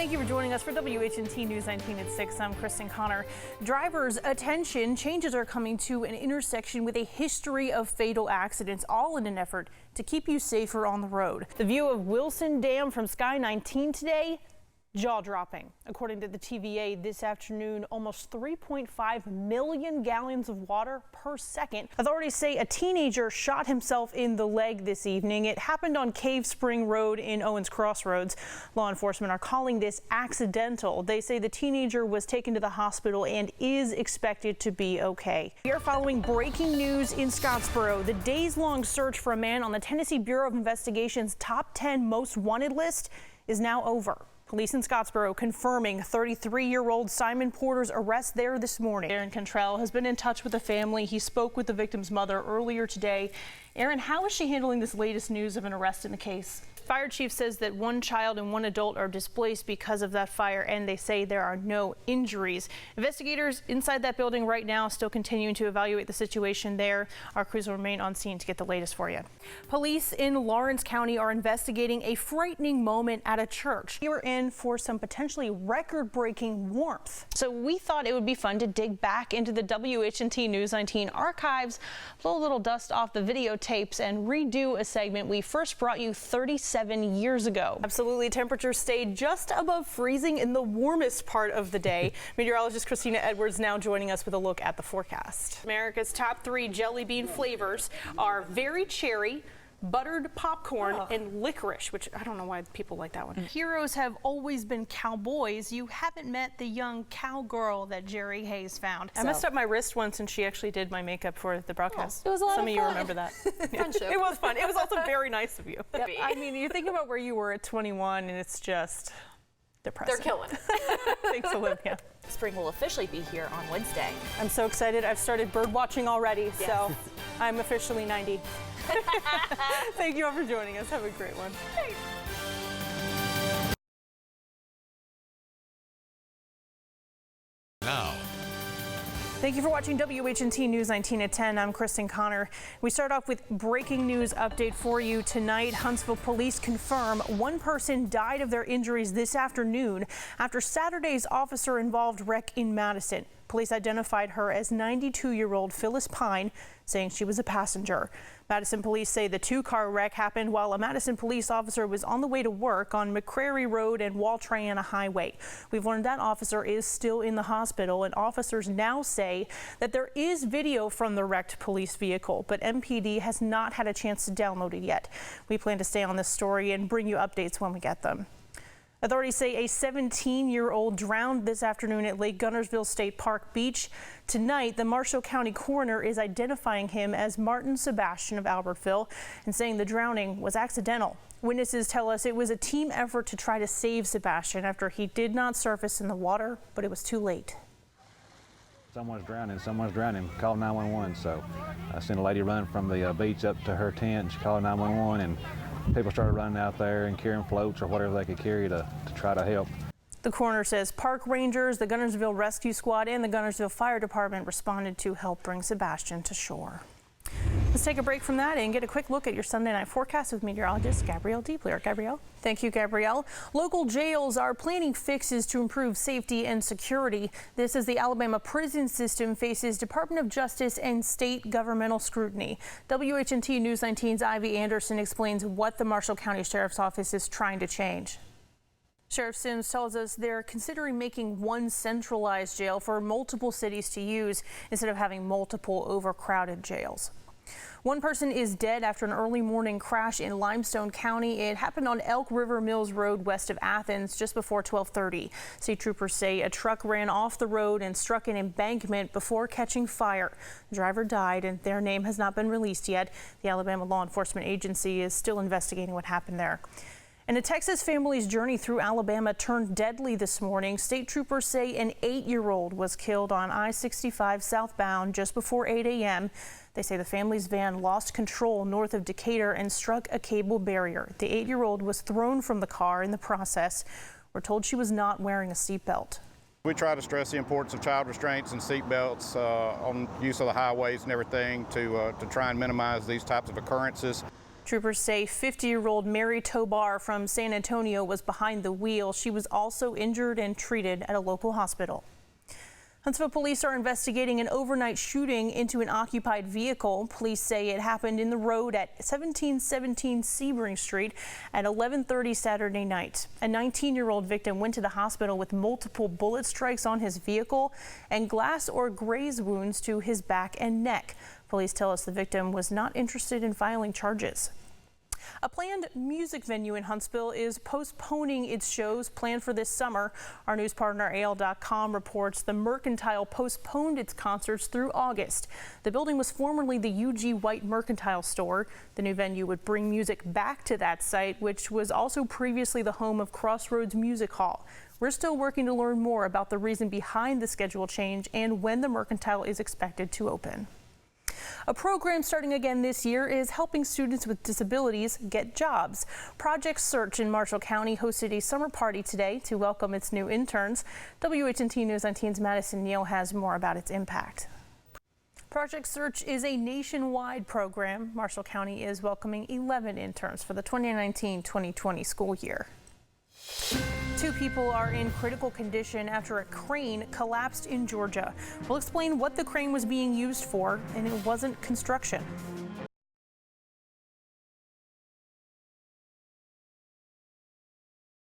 Thank you for joining us for WHNT News 19 at 6. I'm Kristen Connor. Drivers, attention, changes are coming to an intersection with a history of fatal accidents, all in an effort to keep you safer on the road. The view of Wilson Dam from Sky 19 today, jaw-dropping. According to the TVA this afternoon, almost 3.5 million gallons of water per second. Authorities say a teenager shot himself in the leg this evening. It happened on Cave Spring Road in Owens Crossroads. Law enforcement are calling this accidental. They say the teenager was taken to the hospital and is expected to be okay. We are following breaking news in Scottsboro. The days-long search for a man on the Tennessee Bureau of Investigation's top 10 most wanted list is now over. Police in Scottsboro confirming 33-year-old Simon Porter's arrest there this morning. Aaron Cantrell has been in touch with the family. He spoke with the victim's mother earlier today. Aaron, how is she handling this latest news of an arrest in the case? Fire chief says that one child and one adult are displaced because of that fire, and they say there are no injuries. Investigators inside that building right now still continuing to evaluate the situation there. Our crews will remain on scene to get the latest for you. Police in Lawrence County are investigating a frightening moment at a church. We were in for some potentially record-breaking warmth. So we thought it would be fun to dig back into the WHNT News 19 archives, blow a little dust off the videotapes, and redo a segment we first brought you 37 years ago. Absolutely, temperatures stayed just above freezing in the warmest part of the day. Meteorologist Christina Edwards now joining us with a look at the forecast. America's top 3 jelly bean flavors are very cherry, buttered popcorn, and licorice, which I don't know why people like that one. Heroes have always been cowboys. You haven't met the young cowgirl that Jerry Hayes found. I messed up my wrist once and she actually did my makeup for the broadcast. It was a lot Some of you fun. remember that. Friendship. It was fun. It was also very nice of you. Yep. I mean, you think about where you were at 21 and it's just depressing. They're killing it. Thanks, Olivia. Spring will officially be here on Wednesday. I'm so excited. I've started bird watching already, so I'm officially 90. Thank you all for joining us. Have a great one. Thanks. Now. Thank you for watching WHNT News 19 at 10. I'm Kristen Connor. We start off with breaking news update for you tonight. Huntsville police confirm one person died of their injuries this afternoon after Saturday's officer-involved wreck in Madison. Police identified her as 92-year-old Phyllis Pine, saying she was a passenger. Madison police say the two-car wreck happened while a Madison police officer was on the way to work on McCrary Road and Wall-Triana Highway. We've learned that officer is still in the hospital, and officers now say that there is video from the wrecked police vehicle, but MPD has not had a chance to download it yet. We plan to stay on this story and bring you updates when we get them. Authorities say a 17-year-old drowned this afternoon at Lake Gunnersville State Park Beach. Tonight, the Marshall County coroner is identifying him as Martin Sebastian of Albertville and saying the drowning was accidental. Witnesses tell us it was a team effort to try to save Sebastian after he did not surface in the water, but it was too late. Someone's drowning, called 911. So I sent a lady running from the beach up to her tent. She called 911 and people started running out there and carrying floats or whatever they could carry to try to help. The coroner says park rangers, the Gunnersville Rescue Squad, and the Gunnersville Fire Department responded to help bring Sebastian to shore. Let's take a break from that and get a quick look at your Sunday night forecast with meteorologist Gabrielle Diepler. Gabrielle? Thank you, Gabrielle. Local jails are planning fixes to improve safety and security. This as the Alabama prison system faces Department of Justice and state governmental scrutiny. WHNT News 19's Ivy Anderson explains what the Marshall County Sheriff's Office is trying to change. Sheriff Sims tells us they're considering making one centralized jail for multiple cities to use instead of having multiple overcrowded jails. One person is dead after an early morning crash in Limestone County. It happened on Elk River Mills Road west of Athens just before 12:30. State troopers say a truck ran off the road and struck an embankment before catching fire. The driver died and their name has not been released yet. The Alabama Law Enforcement Agency is still investigating what happened there. And a Texas family's journey through Alabama turned deadly this morning. State troopers say an 8-year-old was killed on I-65 southbound just before 8 a.m. They say the family's van lost control north of Decatur and struck a cable barrier. The 8-year-old was thrown from the car in the process. We're told she was not wearing a seatbelt. We try to stress the importance of child restraints and seatbelts on use of the highways and everything to try and minimize these types of occurrences. Troopers say 50-year-old Mary Tobar from San Antonio was behind the wheel. She was also injured and treated at a local hospital. Huntsville police are investigating an overnight shooting into an occupied vehicle. Police say it happened in the road at 1717 Sebring Street at 11:30 Saturday night. A 19-year-old victim went to the hospital with multiple bullet strikes on his vehicle and glass or graze wounds to his back and neck. Police tell us the victim was not interested in filing charges. A planned music venue in Huntsville is postponing its shows planned for this summer. Our news partner AL.com reports the Mercantile postponed its concerts through August. The building was formerly the UG White Mercantile store. The new venue would bring music back to that site, which was also previously the home of Crossroads Music Hall. We're still working to learn more about the reason behind the schedule change and when the Mercantile is expected to open. A program starting again this year is helping students with disabilities get jobs. Project Search in Marshall County hosted a summer party today to welcome its new interns. WHNT News 19's Madison Neal has more about its impact. Project Search is a nationwide program. Marshall County is welcoming 11 interns for the 2019-2020 school year. 2 people are in critical condition after a crane collapsed in Georgia. We'll explain what the crane was being used for, and it wasn't construction.